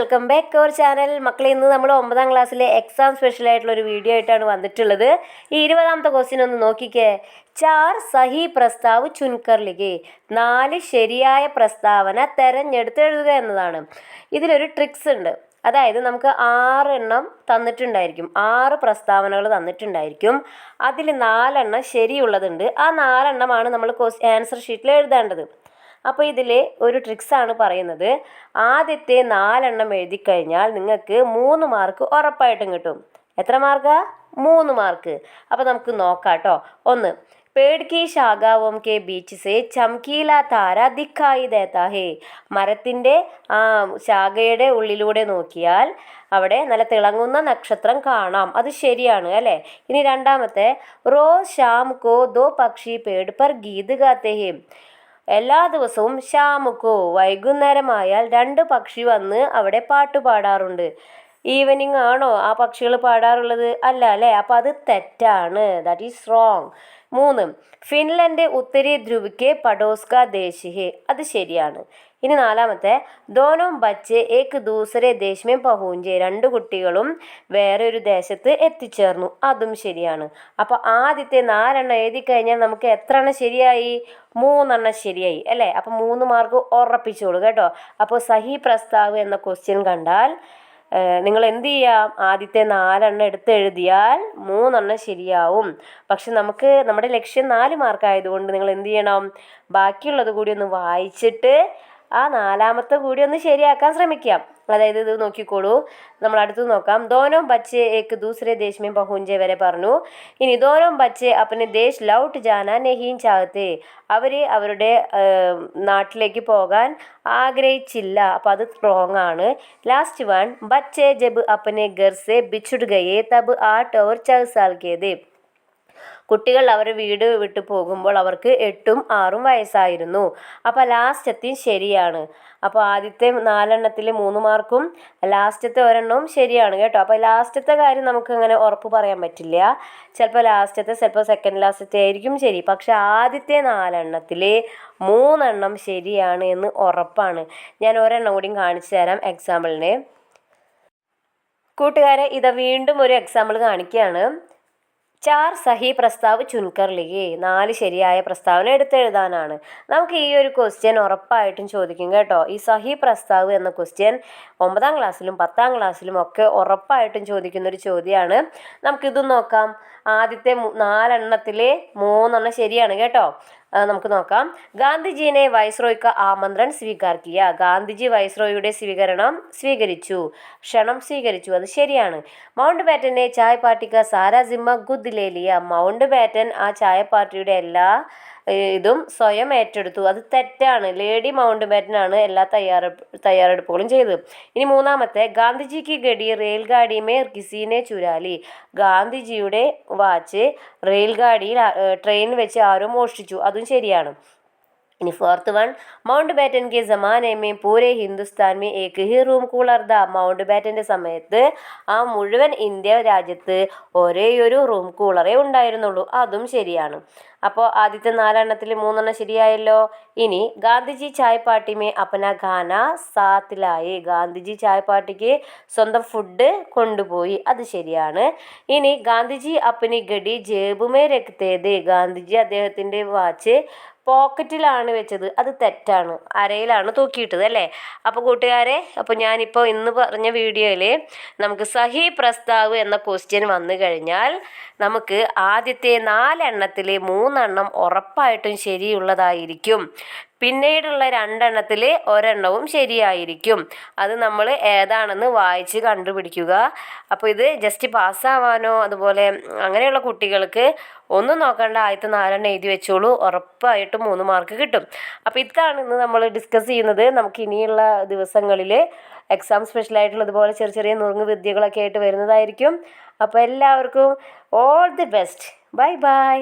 Welcome back our channel. മക്കളെ, ഇന്ന് നമ്മൾ 9ാം ക്ലാസ്സിലെ എക്സാം സ്പെഷ്യൽ ആയിട്ടുള്ള ഒരു വീഡിയോ ആയിട്ടാണ് വന്നിട്ടുള്ളത്. ഈ 20ാമത്തെ ക്വസ്റ്റ്യൻ ഒന്ന് നോക്കിക്കേ. 4 സഹി പ്രസ്താവ് ചുൻകർ ലിഖേ, 4 ശരിയായ പ്രസ്താവന തെരഞ്ഞെടുത്ത് എഴുതുക എന്നതാണ്. ഇതിലൊരു ട്രിക്സ് ഉണ്ട്. അതായത് നമുക്ക് 6 എണ്ണം തന്നിട്ടുണ്ടായിരിക്കും, 6 പ്രസ്താവനകൾ തന്നിട്ടുണ്ടായിരിക്കും. അതിൽ 4 എണ്ണം ശരിയുള്ളതുണ്ട്. ആ 4 എണ്ണമാണ് നമ്മൾ ആൻസർ ഷീറ്റിൽ എഴുതേണ്ടത്. അപ്പോൾ ഇതിൽ ഒരു ട്രിക്സാണ് പറയുന്നത്. ആദ്യത്തെ 4 എണ്ണം എഴുതി കഴിഞ്ഞാൽ നിങ്ങൾക്ക് 3 മാർക്ക് ഉറപ്പായിട്ടും കിട്ടും. എത്ര മാർക്കാ? 3 മാർക്ക്. അപ്പോൾ നമുക്ക് നോക്കാം കേട്ടോ. 1, पेड़ की शाखाओं के बीच से चमकीला താര ദിഖായി ദേത്താ ഹേ. മരത്തിൻ്റെ ശാഖയുടെ ഉള്ളിലൂടെ നോക്കിയാൽ അവിടെ നല്ല തിളങ്ങുന്ന നക്ഷത്രം കാണാം. അത് ശരിയാണ് അല്ലേ? ഇനി രണ്ടാമത്തെ, റോസ് ശാം കോ ദോ പക്ഷി പേട് പർ ഗീത് ഗാത്തെ ഹേ. എല്ലാ ദിവസവും ശാമുക്കോ, വൈകുന്നേരമായാൽ 2 പക്ഷി വന്ന് അവിടെ പാട്ട് പാടാറുണ്ട്. ഈവനിങ് ആണോ ആ പക്ഷികൾ പാടാറുള്ളത്? അല്ല അല്ലേ? അപ്പോൾ അത് തെറ്റാണ്. That is wrong. 3, ഫിൻലൻഡ് ഉത്തരി ധ്രുവിക്ക് പഡോസ് കാ ദേശ് ഹേ. അത് ശരിയാണ്. ഇനി നാലാമത്തെ, ദോനോ ബച്ചെ ഏക് ദൂസരെ ദേശ് മേ പഹൂഞ്ചെ. 2 കുട്ടികളും വേറെ ഒരു ദേശത്ത് എത്തിച്ചേർന്നു. അതും ശരിയാണ്. അപ്പോൾ ആദ്യത്തെ 4 എണ്ണം എഴുതി കഴിഞ്ഞാൽ നമുക്ക് എത്ര എണ്ണം ശരിയായി? 3 എണ്ണം ശരിയായി അല്ലേ? അപ്പോൾ 3 മാർക്ക് ഉറപ്പിച്ചോളൂ കേട്ടോ. അപ്പോൾ സഹി പ്രസ്താവ് എന്ന ക്വസ്റ്റ്യൻ കണ്ടാൽ നിങ്ങൾ എന്ത് ചെയ്യാം? ആദ്യത്തെ 4 എണ്ണം എടുത്ത് എഴുതിയാൽ 3 എണ്ണം ശരിയാവും. പക്ഷെ നമ്മുടെ ലക്ഷ്യം 4 മാർക്ക് ആയതുകൊണ്ട് നിങ്ങൾ എന്ത് ചെയ്യണം? ബാക്കിയുള്ളത് കൂടി ഒന്ന് വായിച്ചിട്ട് ആ 4ാമത്തെ കൂടി ഒന്ന് ശരിയാക്കാൻ ശ്രമിക്കാം. അതായത് ഇത് നോക്കിക്കോളൂ, നമ്മൾ അടുത്ത് നോക്കാം. ദോനോ ബച്ചെ ഏക് ദൂസരെ ദേശ് മേ പഹൂഞ്ചെ വരെ പറഞ്ഞു. ഇനി ദോനോ ബച്ചെ അപ്പനെ ദേശ് ലൗട്ട് ജാനാ നഹീ ചാഹത്തെ. അവർ അവരുടെ നാട്ടിലേക്ക് പോകാൻ ആഗ്രഹിച്ചില്ല. അപ്പോൾ അത് റോങ് ആണ്. ലാസ്റ്റ് വൺ, ബച്ചെ ജബ് അപ്പനെ ഘർ സെ ബിഛുട് ഗയേ തബ് 8 और 4 साल के थे. കുട്ടികൾ അവരുടെ വീട് വിട്ടു പോകുമ്പോൾ അവർക്ക് 8ഉം 6ഉം വയസ്സായിരുന്നു. അപ്പോൾ ലാസ്റ്റത്തെ ശരിയാണ്. അപ്പോൾ ആദ്യത്തെ 4 എണ്ണത്തിൽ 3 മാർക്കും ലാസ്റ്റത്തെ ഒരെണ്ണവും ശരിയാണ് കേട്ടോ. അപ്പോൾ ലാസ്റ്റത്തെ കാര്യം നമുക്ക് അങ്ങനെ ഉറപ്പ് പറയാൻ പറ്റില്ല. ചിലപ്പോൾ ലാസ്റ്റത്തെ, ചിലപ്പോൾ സെക്കൻഡ് ലാസ്റ്റത്തെ ആയിരിക്കും ശരി. പക്ഷെ ആദ്യത്തെ 4 എണ്ണത്തിൽ 3 എണ്ണം ശരിയാണ് എന്ന് ഉറപ്പാണ്. ഞാൻ ഒരെണ്ണം കൂടി കാണിച്ചു തരാം എക്സാമ്പിളിന്. കൂട്ടുകാരെ, ഇത് വീണ്ടും ഒരു എക്സാമ്പിൾ കാണിക്കുകയാണ്. 4 സഹി പ്രസ്താവ് ചുൻകർ ലിഖേ. 4 ശരിയായ പ്രസ്താവന എടുത്തെഴുതാനാണ്. നമുക്ക് ഈ ഒരു ക്വസ്റ്റ്യൻ ഉറപ്പായിട്ടും ചോദിക്കും കേട്ടോ. ഈ സഹി പ്രസ്താവ് എന്ന ക്വസ്റ്റ്യൻ 9ാം ക്ലാസ്സിലും 10ാം ക്ലാസ്സിലും ഒക്കെ ഉറപ്പായിട്ടും ചോദിക്കുന്നൊരു ചോദ്യമാണ്. നമുക്കിതും നോക്കാം. ആദ്യത്തെ 4 എണ്ണത്തിൽ 3 എണ്ണം ശരിയാണ് കേട്ടോ. നമുക്ക് നോക്കാം. ഗാന്ധിജീനെ വൈസ്രോയ്ക്ക് ആമന്ത്രൺ സ്വീകാർ കിയ. ഗാന്ധിജി വൈസ്രോയുടെ ക്ഷണം സ്വീകരിച്ചു. അത് ശരിയാണ്. മൗണ്ട് ബാറ്റനെ ചായ പാർട്ടിക്ക സാരാ ജിമ്മ ഖുദ് ലേ ലിയ. മൗണ്ട് ബാറ്റൻ ആ ചായ പാർട്ടിയുടെ എല്ലാ ഇതും സ്വയം ഏറ്റെടുത്തു. അത് തെറ്റാണ്. ലേഡി മൗണ്ട് ബാറ്റനാണ് എല്ലാ തയ്യാറെടുപ്പുകളും ചെയ്തത്. ഇനി മൂന്നാമത്തെ, ഗാന്ധിജിക്ക് ഗഡി റെയിൽഗാഡി മേ കിസീനെ ചുരാലി. ഗാന്ധിജിയുടെ വാച്ച് ട്രെയിൻ വെച്ച് ആരോ മോഷ്ടിച്ചു. അതും ശരിയാണ്. ഇനി 4th വൺ, മൗണ്ട് ബാറ്റൻ കെ ജമാനെ മേ പൂരെ ഹിന്ദുസ്ഥാൻ മേ ഏക് ഹി റൂം കൂളർ ദ. മൗണ്ട് ബാറ്റൻ്റെ സമയത്ത് ആ മുഴുവൻ ഇന്ത്യ രാജ്യത്ത് ഒരേയൊരു റൂം കൂളറേ ഉണ്ടായിരുന്നുള്ളൂ. അതും ശരിയാണ്. അപ്പോൾ ആദ്യത്തെ 4 എണ്ണത്തിൽ 3 എണ്ണം ശരിയായല്ലോ. ഇനി ഗാന്ധിജി ചായ് പാർട്ടി മേ അപ്പന ഖാന സാത്തിലായി. ഗാന്ധിജി ചായ് പാർട്ടിക്ക് സ്വന്തം ഫുഡ് കൊണ്ടുപോയി. അത് ശരിയാണ്. ഇനി ഗാന്ധിജി അപ്പനി ഗഡി ജേബ് മേ രഖ്തേ ഥേ. ഗാന്ധിജി അദ്ദേഹത്തിൻ്റെ വാച്ച് പോക്കറ്റിലാണ് വെച്ചത്. അത് തെറ്റാണ്. അരയിലാണ് തൂക്കിയിട്ടത് അല്ലേ? അപ്പോൾ കൂട്ടുകാരെ, അപ്പോൾ ഞാനിപ്പോൾ ഇന്ന് പറഞ്ഞ വീഡിയോയിൽ നമുക്ക് സഹി പ്രസ്താവ് എന്ന ക്വസ്റ്റ്യൻ വന്നു കഴിഞ്ഞാൽ നമുക്ക് ആദ്യത്തെ 4 എണ്ണത്തിൽ 3 എണ്ണം ഉറപ്പായിട്ടും ശരിയുള്ളതായിരിക്കും. പിന്നീടുള്ള 2 എണ്ണത്തിൽ ഒരെണ്ണവും ശരിയായിരിക്കും. അത് നമ്മൾ ഏതാണെന്ന് വായിച്ച് കണ്ടുപിടിക്കുക. അപ്പോൾ ഇത് ജസ്റ്റ് പാസ്സാവാനോ അതുപോലെ അങ്ങനെയുള്ള കുട്ടികൾക്ക് ഒന്നും നോക്കണ്ട, ആദ്യത്തെ 4 എണ്ണം എഴുതി വെച്ചോളൂ. ഉറപ്പായിട്ടും 3 മാർക്ക് കിട്ടും. അപ്പോൾ ഇതാണ് ഇന്ന് നമ്മൾ ഡിസ്കസ് ചെയ്യുന്നത്. നമുക്ക് ഇനിയുള്ള ദിവസങ്ങളിൽ എക്സാം സ്പെഷ്യലായിട്ടുള്ള ഇതുപോലെ ചെറിയ ചെറിയ നുറുങ്ങ് വിദ്യകളൊക്കെ ആയിട്ട് വരുന്നതായിരിക്കും. അപ്പോൾ എല്ലാവർക്കും all the best. Bye bye.